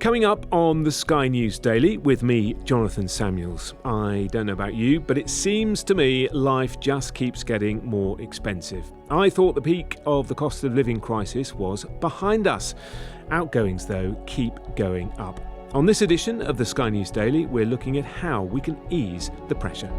Coming up on the Sky News Daily with me, Jonathan Samuels. I don't know about you, but it seems to me life just keeps getting more expensive. I thought the peak of the cost of living crisis was behind us. Outgoings, though, keep going up. On this edition of the Sky News Daily, we're looking at how we can ease the pressure.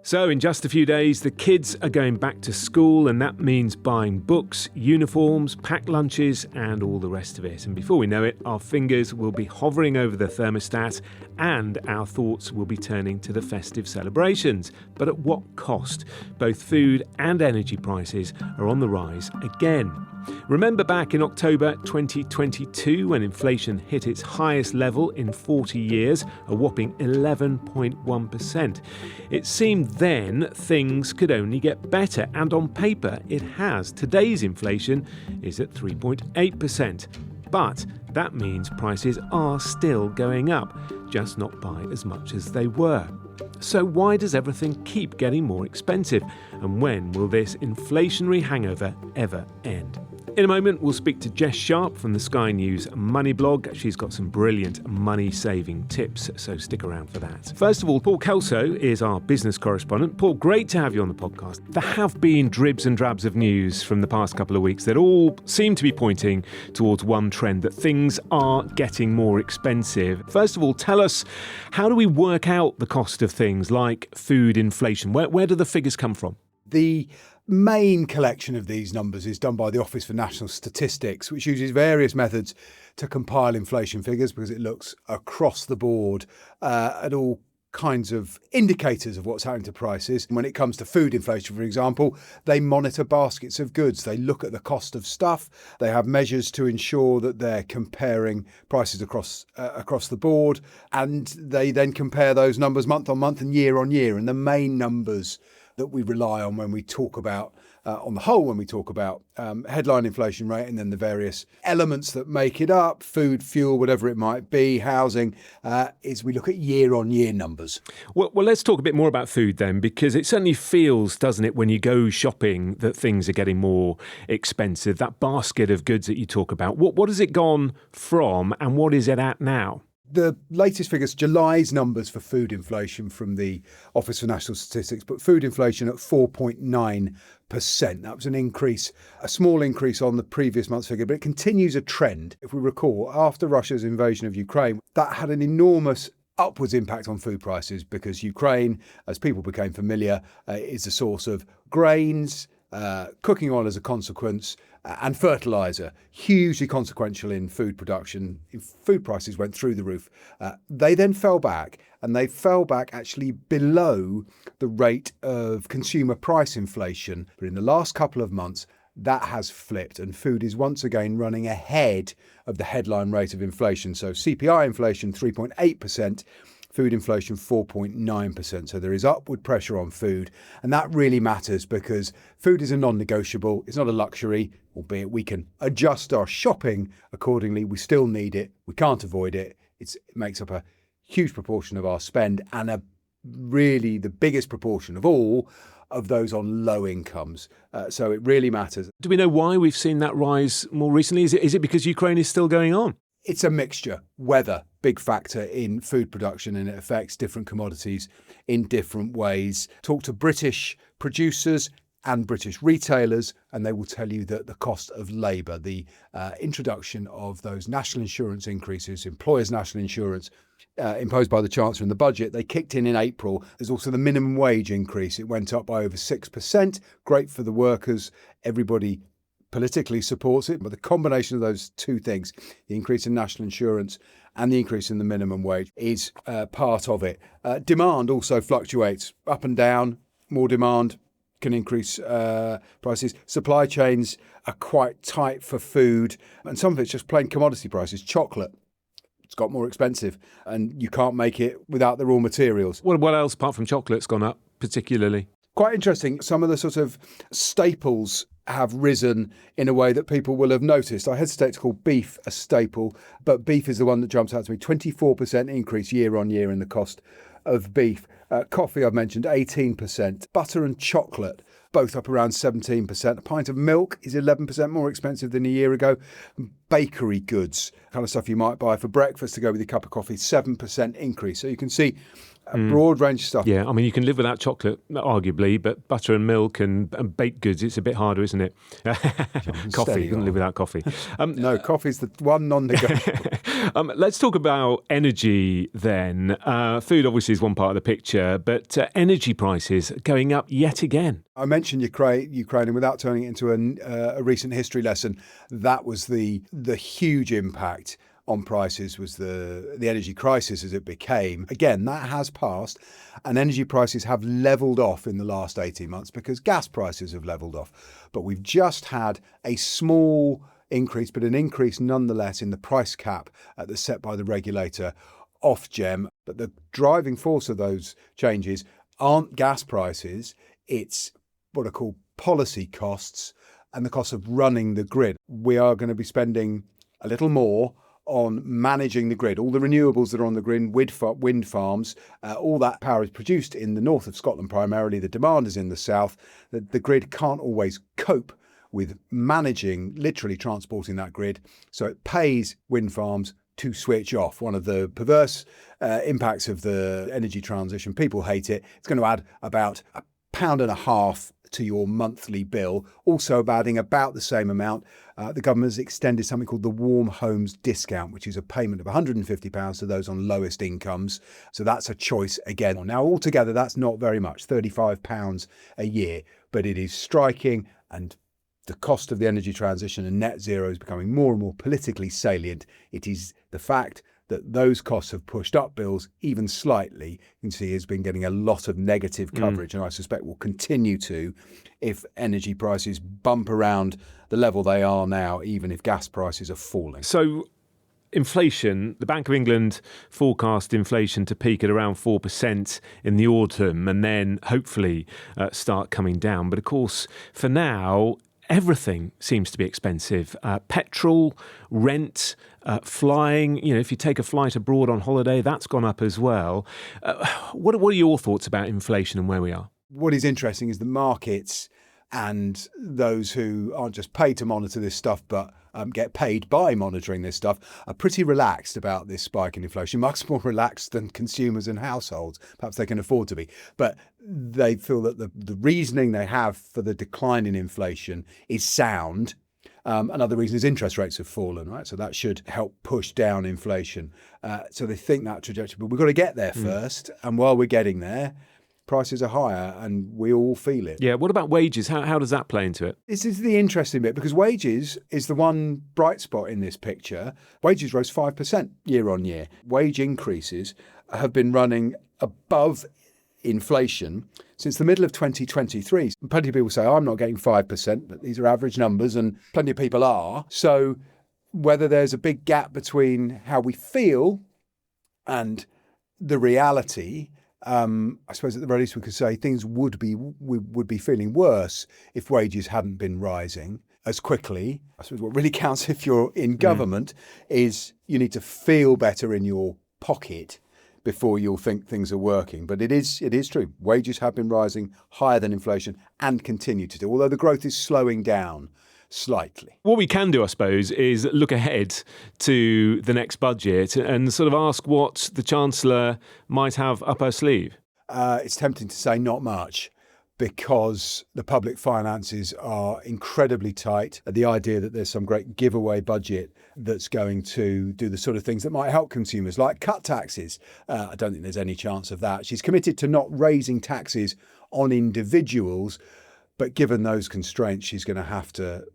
So in just a few days, the kids are going back to school, and that means buying books, uniforms, packed lunches and all the rest of it. And before we know it, our fingers will be hovering over the thermostat and our thoughts will be turning to the festive celebrations. But at what cost? Both food and energy prices are on the rise again. Remember back in October 2022 when inflation hit its highest level in 40 years, a whopping 11.1%. It seemed then things could only get better, and on paper it has. Today's inflation is at 3.8%. But that means prices are still going up, just not by as much as they were. So why does everything keep getting more expensive? And when will this inflationary hangover ever end? In a moment, we'll speak to Jess Sharp from the Sky News Money blog. She's got some brilliant money-saving tips, so stick around for that. First of all, Paul Kelso is our business correspondent. Paul, great to have you on the podcast. There have been dribs and drabs of news from the past couple of weeks that all seem to be pointing towards one trend, that things are getting more expensive. First of all, tell us, how do we work out the cost of things like food inflation? Where do the figures come from? The main collection of these numbers is done by the Office for National Statistics, which uses various methods to compile inflation figures because it looks across the board at all kinds of indicators of what's happening to prices. When it comes to food inflation, for example, they monitor baskets of goods. They look at the cost of stuff. They have measures to ensure that they're comparing prices across the board, and they then compare those numbers month on month and year on year. And the main numbers that we rely on when we talk about, on the whole, when we talk about headline inflation rate and then the various elements that make it up, food, fuel, whatever it might be, housing, is we look at year-on-year numbers. Well, let's talk a bit more about food then, because it certainly feels, doesn't it, when you go shopping that things are getting more expensive. That basket of goods that you talk about, what has it gone from and what is it at now? The latest figures, July's numbers for food inflation from the Office for National Statistics, put food inflation at 4.9%. That was an increase, a small increase on the previous month's figure, but it continues a trend. If we recall, after Russia's invasion of Ukraine, that had an enormous upwards impact on food prices because Ukraine, as people became familiar, is the source of grains, cooking oil as a consequence, and fertiliser, hugely consequential in food production. Food prices went through the roof. They then fell back, and they fell back actually below the rate of consumer price inflation. But in the last couple of months, that has flipped, and food is once again running ahead of the headline rate of inflation. So CPI inflation 3.8%. Food inflation 4.9%. So there is upward pressure on food. And that really matters because food is a non-negotiable. It's not a luxury, albeit we can adjust our shopping accordingly. We still need it. We can't avoid it. It makes up a huge proportion of our spend and really the biggest proportion of all of those on low incomes. So it really matters. Do we know why we've seen that rise more recently? Is it because Ukraine is still going on? It's a mixture. Weather, big factor in food production, and it affects different commodities in different ways. Talk to British producers and British retailers, and they will tell you that the cost of labour, the introduction of those national insurance increases, employers' national insurance imposed by the Chancellor in the budget, they kicked in April. There's also the minimum wage increase. It went up by over 6%. Great for the workers. Everybody politically supports it, but the combination of those two things, the increase in national insurance and the increase in the minimum wage, is part of it. Demand also fluctuates up and down. More demand can increase prices. Supply chains are quite tight for food, and some of it's just plain commodity prices. Chocolate, it's got more expensive, and you can't make it without the raw materials. What else apart from chocolate's gone up particularly? Quite interesting. Some of the sort of staples have risen in a way that people will have noticed. I hesitate to call beef a staple, but beef is the one that jumps out to me. 24% increase year on year in the cost of beef. Coffee, I've mentioned, 18%. Butter and chocolate both up around 17%. A pint of milk is 11% more expensive than a year ago. Bakery goods, kind of stuff you might buy for breakfast to go with your cup of coffee, 7% increase. So you can see a broad range of stuff. Yeah, I mean, you can live without chocolate, arguably, but butter and milk and baked goods, it's a bit harder, isn't it? Coffee, you can live without coffee. No, coffee's the one non-negotiable. Let's talk about energy then. Food obviously is one part of the picture, but energy prices going up yet again. I mentioned Ukraine, and without turning it into a recent history lesson, that was the huge impact on prices, was the energy crisis as it became. Again, that has passed, and energy prices have levelled off in the last 18 months because gas prices have levelled off. But we've just had a small increase, but an increase nonetheless in the price cap that's set by the regulator Ofgem. But the driving force of those changes aren't gas prices, it's what are called policy costs and the cost of running the grid. We are going to be spending a little more on managing the grid. All the renewables that are on the grid, wind farms, all that power is produced in the north of Scotland primarily. The demand is in the south. The grid can't always cope with managing, literally transporting that grid. So it pays wind farms to switch off. One of the perverse impacts of the energy transition, people hate it. It's going to add about £1.50 to your monthly bill, also adding about the same amount. The government has extended something called the Warm Homes Discount, which is a payment of £150 to those on lowest incomes. So that's a choice again. Now, altogether, that's not very much, £35 a year, but it is striking, and the cost of the energy transition and net zero is becoming more and more politically salient. It is the fact that those costs have pushed up bills even slightly. You can see has been getting a lot of negative coverage, and I suspect will continue to if energy prices bump around the level they are now, even if gas prices are falling. So inflation, the Bank of England forecast inflation to peak at around 4% in the autumn and then hopefully start coming down. But of course, for now, everything seems to be expensive. Petrol, rent, flying. You know, if you take a flight abroad on holiday, that's gone up as well. What are your thoughts about inflation and where we are? What is interesting is the markets and those who aren't just paid to monitor this stuff, but get paid by monitoring this stuff, are pretty relaxed about this spike in inflation, much more relaxed than consumers and households. Perhaps they can afford to be. But they feel that the reasoning they have for the decline in inflation is sound. Another reason is interest rates have fallen, right? So that should help push down inflation. So they think that trajectory, but we've got to get there first. And while we're getting there, prices are higher and we all feel it. Yeah, what about wages? How does that play into it? This is the interesting bit, because wages is the one bright spot in this picture. Wages rose 5% year on year. Wage increases have been running above inflation since the middle of 2023. Plenty of people say, I'm not getting 5%, but these are average numbers, and plenty of people are. So whether there's a big gap between how we feel and the reality, I suppose at the very least we could say we would be feeling worse if wages hadn't been rising as quickly. I suppose what really counts if you're in government is you need to feel better in your pocket before you'll think things are working. But it is true. Wages have been rising higher than inflation and continue to do, although the growth is slowing down slightly. What we can do, I suppose, is look ahead to the next budget and sort of ask what the Chancellor might have up her sleeve. It's tempting to say not much, because the public finances are incredibly tight. The idea that there's some great giveaway budget that's going to do the sort of things that might help consumers, like cut taxes, I don't think there's any chance of that. She's committed to not raising taxes on individuals, but given those constraints, she's going to have to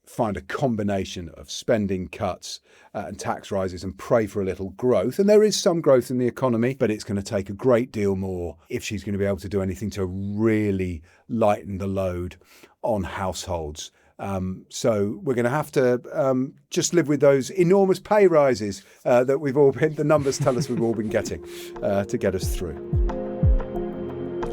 find a combination of spending cuts and tax rises and pray for a little growth. And there is some growth in the economy, but it's going to take a great deal more if she's going to be able to do anything to really lighten the load on households. So we're going to have to just live with those enormous pay rises that the numbers tell us we've all been getting to get us through.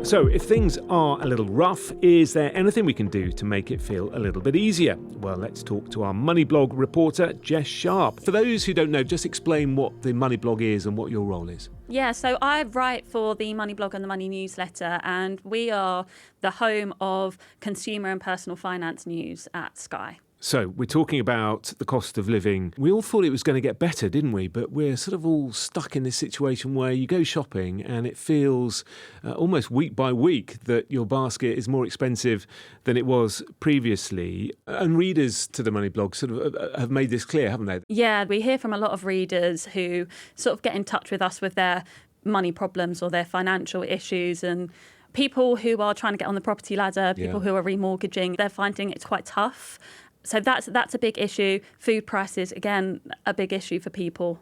So if things are a little rough, is there anything we can do to make it feel a little bit easier? Well, let's talk to our Money Blog reporter, Jess Sharp. For those who don't know, just explain what the Money Blog is and what your role is. Yeah, so I write for the Money blog and the Money newsletter, and we are the home of consumer and personal finance news at Sky. So we're talking about the cost of living. We all thought it was going to get better, didn't we? But we're sort of all stuck in this situation where you go shopping and it feels almost week by week that your basket is more expensive than it was previously. And readers to the Money blog sort of have made this clear, haven't they? Yeah, we hear from a lot of readers who sort of get in touch with us with their money problems or their financial issues, and people who are trying to get on the property ladder, people who are remortgaging, they're finding it's quite tough. So that's a big issue. Food prices, again, a big issue for people.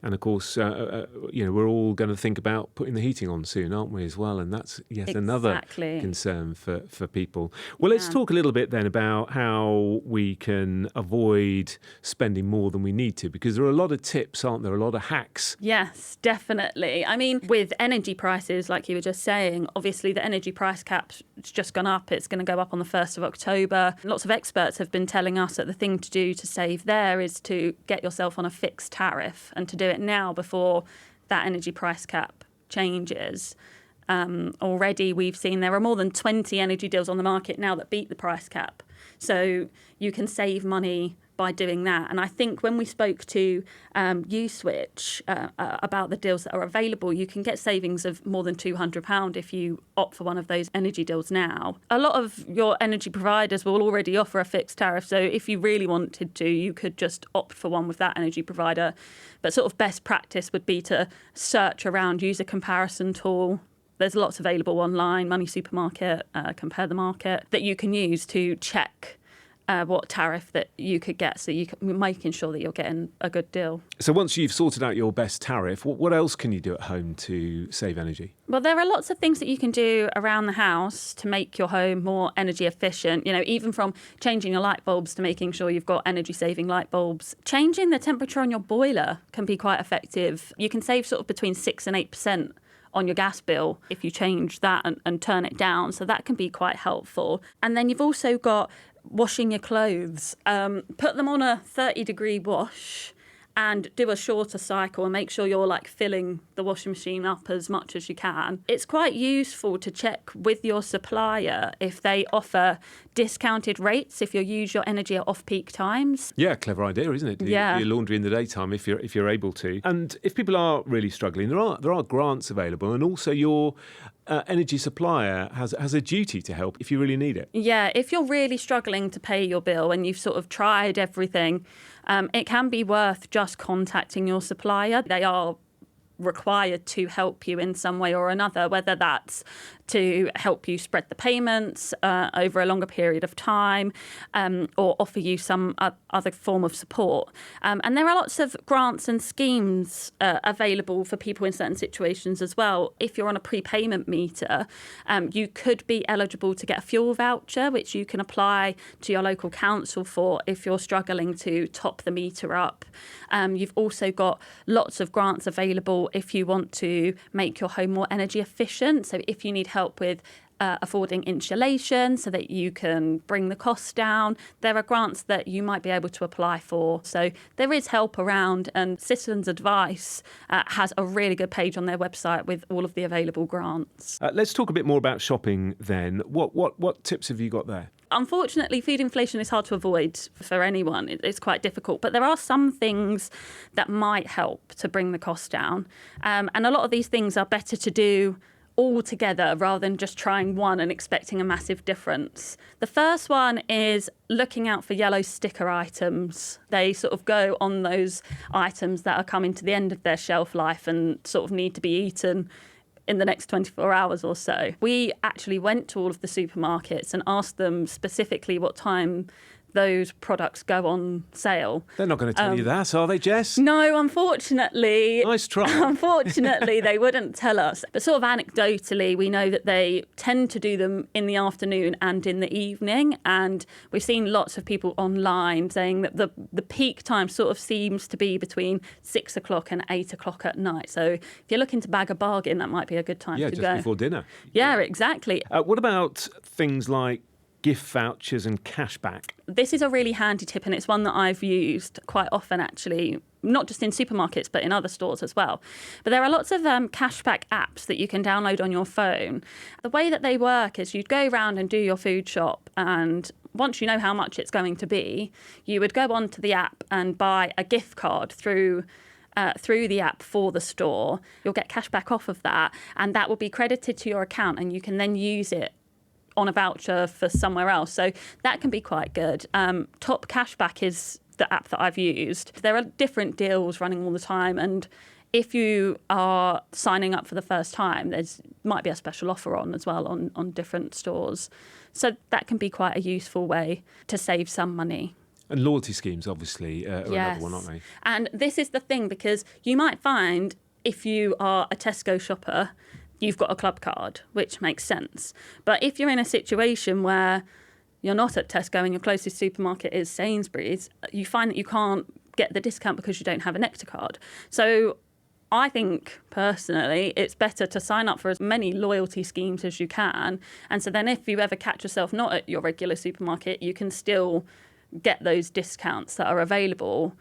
And of course, we're all going to think about putting the heating on soon, aren't we, as well? And that's yet another concern for people. Well, let's talk a little bit then about how we can avoid spending more than we need to, because there are a lot of tips, aren't there? A lot of hacks. Yes, definitely. I mean, with energy prices, like you were just saying, obviously the energy price cap's just gone up. It's going to go up on the 1st of October. Lots of experts have been telling us that the thing to do to save there is to get yourself on a fixed tariff and to do it now before that energy price cap changes. Already we've seen there are more than 20 energy deals on the market now that beat the price cap. So you can save money by doing that. And I think when we spoke to Uswitch about the deals that are available, you can get savings of more than £200 if you opt for one of those energy deals now. A lot of your energy providers will already offer a fixed tariff. So if you really wanted to, you could just opt for one with that energy provider. But sort of best practice would be to search around, use a comparison tool. There's lots available online, Money Supermarket, Compare the Market, that you can use to check what tariff that you could get, so you're making sure that you're getting a good deal. So once you've sorted out your best tariff, what else can you do at home to save energy? Well, there are lots of things that you can do around the house to make your home more energy efficient, even from changing your light bulbs to making sure you've got energy-saving light bulbs. Changing the temperature on your boiler can be quite effective. You can save sort of between 6 and 8% on your gas bill if you change that and turn it down. So that can be quite helpful. And then you've also got washing your clothes. Put them on a 30-degree wash and do a shorter cycle and make sure you're filling the washing machine up as much as you can. It's quite useful to check with your supplier if they offer discounted rates if you use your energy at off-peak times. Yeah, clever idea, isn't it? Do your laundry in the daytime if you're able to. And if people are really struggling, there are grants available, and also your energy supplier has a duty to help if you really need it. Yeah, if you're really struggling to pay your bill and you've sort of tried everything, it can be worth just contacting your supplier. They are required to help you in some way or another, whether that's to help you spread the payments over a longer period of time, or offer you some other form of support. And there are lots of grants and schemes available for people in certain situations as well. If you're on a prepayment meter, you could be eligible to get a fuel voucher, which you can apply to your local council for if you're struggling to top the meter up. You've also got lots of grants available if you want to make your home more energy efficient. So if you need help with affording insulation so that you can bring the costs down, there are grants that you might be able to apply for. So there is help around, and Citizens Advice has a really good page on their website with all of the available grants. Let's talk a bit more about shopping then. What tips have you got there? Unfortunately, food inflation is hard to avoid for anyone. It's quite difficult. But there are some things that might help to bring the cost down. And a lot of these things are better to do all together rather than just trying one and expecting a massive difference. The first one is looking out for yellow sticker items. They sort of go on those items that are coming to the end of their shelf life and sort of need to be eaten in the next 24 hours or so. We actually went to all of the supermarkets and asked them specifically what time those products go on sale. They're not going to tell you that, are they, Jess? No, unfortunately. Nice try. Unfortunately, they wouldn't tell us. But sort of anecdotally, we know that they tend to do them in the afternoon and in the evening. And we've seen lots of people online saying that the peak time sort of seems to be between 6 o'clock and 8 o'clock at night. So if you're looking to bag a bargain, that might be a good time to go. Yeah, just before dinner. Yeah, exactly. What about things like gift vouchers and cashback. This is a really handy tip, and it's one that I've used quite often, actually, not just in supermarkets, but in other stores as well. But there are lots of cashback apps that you can download on your phone. The way that they work is you'd go around and do your food shop, and once you know how much it's going to be, you would go onto the app and buy a gift card through the app for the store. You'll get cash back off of that, and that will be credited to your account, and you can then use it on a voucher for somewhere else. So that can be quite good. Top Cashback is the app that I've used. There are different deals running all the time, and if you are signing up for the first time, there's might be a special offer on as well on different stores. So that can be quite a useful way to save some money. And loyalty schemes, obviously, are another one, aren't they? And this is the thing, because you might find if you are a Tesco shopper, you've got a club card, which makes sense. But if you're in a situation where you're not at Tesco and your closest supermarket is Sainsbury's, you find that you can't get the discount because you don't have a Nectar card. So I think, personally, it's better to sign up for as many loyalty schemes as you can. And so then if you ever catch yourself not at your regular supermarket, you can still get those discounts that are available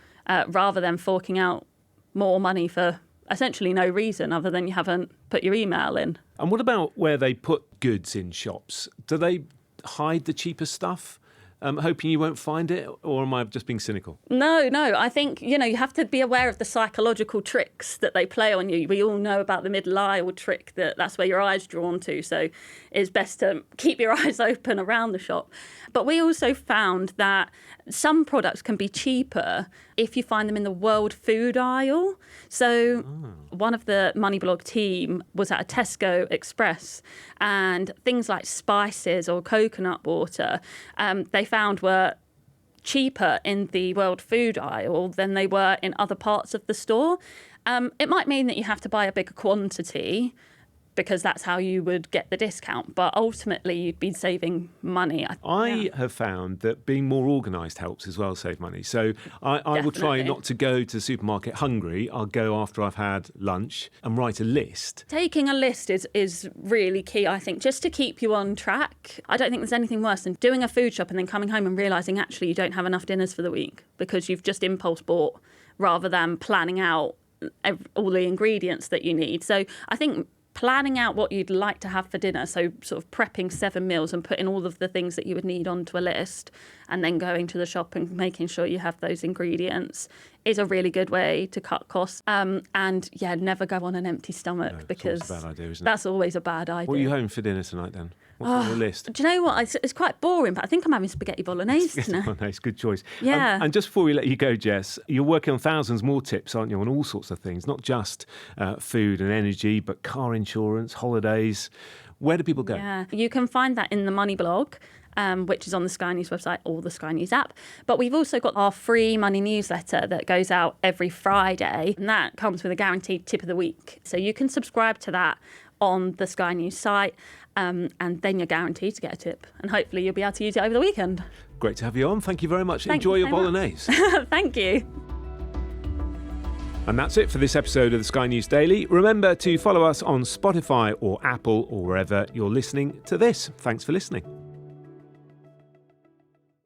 rather than forking out more money for essentially no reason other than you haven't put your email in. And what about where they put goods in shops? Do they hide the cheaper stuff, hoping you won't find it, or am I just being cynical? No. I think, you have to be aware of the psychological tricks that they play on you. We all know about the middle aisle trick, that's where your eye's drawn to. So it's best to keep your eyes open around the shop. But we also found that some products can be cheaper if you find them in the world food aisle. So one of the Moneyblog team was at a Tesco Express, and things like spices or coconut water, they found were cheaper in the world food aisle than they were in other parts of the store. It might mean that you have to buy a bigger quantity, because that's how you would get the discount. But ultimately, you'd be saving money. I have found that being more organised helps as well save money. So I will try not to go to the supermarket hungry. I'll go after I've had lunch and write a list. Taking a list is really key, I think, just to keep you on track. I don't think there's anything worse than doing a food shop and then coming home and realising actually you don't have enough dinners for the week because you've just impulse bought rather than planning out all the ingredients that you need. So I think planning out what you'd like to have for dinner, so sort of prepping 7 meals and putting all of the things that you would need onto a list and then going to the shop and making sure you have those ingredients is a really good way to cut costs. Never go on an empty stomach, because it's a bad idea, isn't it? That's always a bad idea. What are you having for dinner tonight then? What's on your list? Do you know what? It's quite boring, but I think I'm having spaghetti bolognese tonight. Bolognese, good choice. Yeah. And just before we let you go, Jess, you're working on thousands more tips, aren't you, on all sorts of things, not just food and energy, but car insurance, holidays. Where do people go? Yeah, you can find that in the Money blog, which is on the Sky News website or the Sky News app. But we've also got our free money newsletter that goes out every Friday, and that comes with a guaranteed tip of the week. So you can subscribe to that on the Sky News site, and then you're guaranteed to get a tip. And hopefully you'll be able to use it over the weekend. Great to have you on. Thank you very much. Thank Enjoy you your so bolognese. Thank you. And that's it for this episode of the Sky News Daily. Remember to follow us on Spotify or Apple or wherever you're listening to this. Thanks for listening.